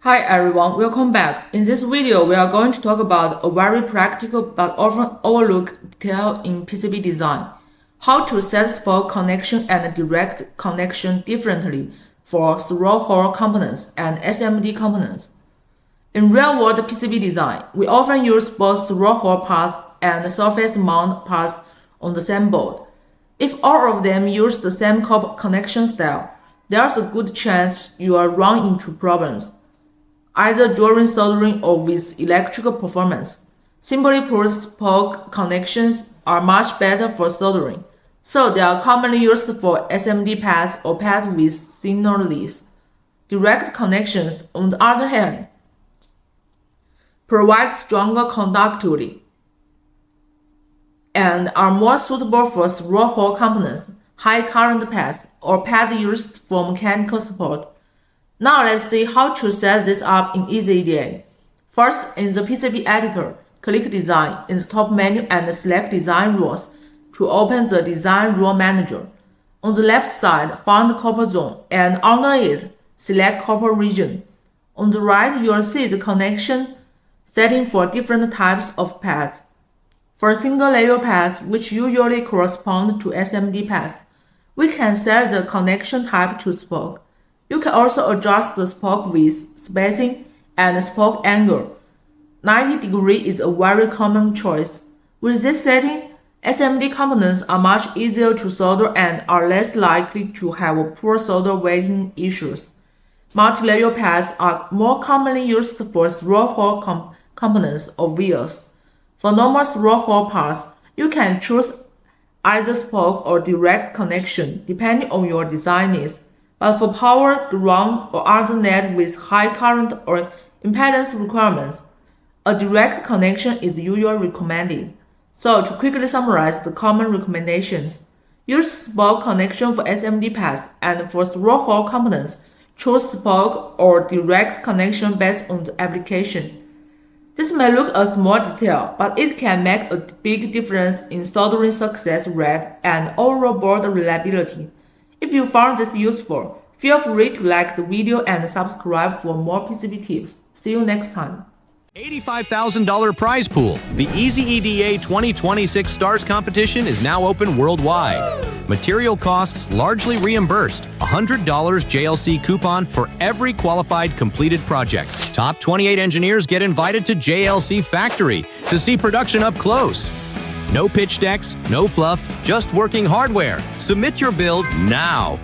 Hi everyone, welcome back. In this video, we are going to talk about a very practical but often overlooked detail in PCB design: how to set spoke connection and direct connection differently for through-hole components and SMT components. In real-world PCB design, we often use both through-hole parts and surface mount parts on the same board. If all of them use the same connection style, there's a good chance you will run into problems, either during soldering or with electrical performance. Simply put, spoke connections are much better for soldering, so they are commonly used for SMT pads or pads with thinner leads. Direct connections, on the other hand, provide stronger conductivity and are more suitable for through-hole components, high current pads, or pads used for mechanical support. Now let's see how to set this up in EasyEDA. First, in the PCB editor, click Design in the top menu and select Design Rules to open the Design Rule Manager. On the left side, find Copper Zone, and under it, select Copper Region. On the right, you'll see the connection setting for different types of pads. For single-layer pads, which usually correspond to SMT pads, we can set the connection type to spoke. You can also adjust the spoke width, spacing, and spoke angle. 90 degrees is a very common choice. With this setting, SMT components are much easier to solder and are less likely to have poor solder weighting issues. Multi-layer pads are more commonly used for through-hole components or vias. For normal through-hole parts, you can choose either spoke or direct connection depending on your design needs. But for power, ground, or other net with high current or impedance requirements, a direct connection is usually recommended. So to quickly summarize the common recommendations: use spoke connection for SMT pads, and for through-hole components, choose spoke or direct connection based on the application. This may look a small detail, but it can make a big difference in soldering success rate and overall board reliability. If you found this useful, feel free to like the video and subscribe for more PCB tips. See you next time. $85,000 prize pool. The EasyEDA 2026 Stars competition is now open worldwide. Material costs largely reimbursed. $100 JLC coupon for every qualified completed project. Top 28 engineers get invited to JLC Factory to see production up close. No pitch decks, no fluff, just working hardware. Submit your build now.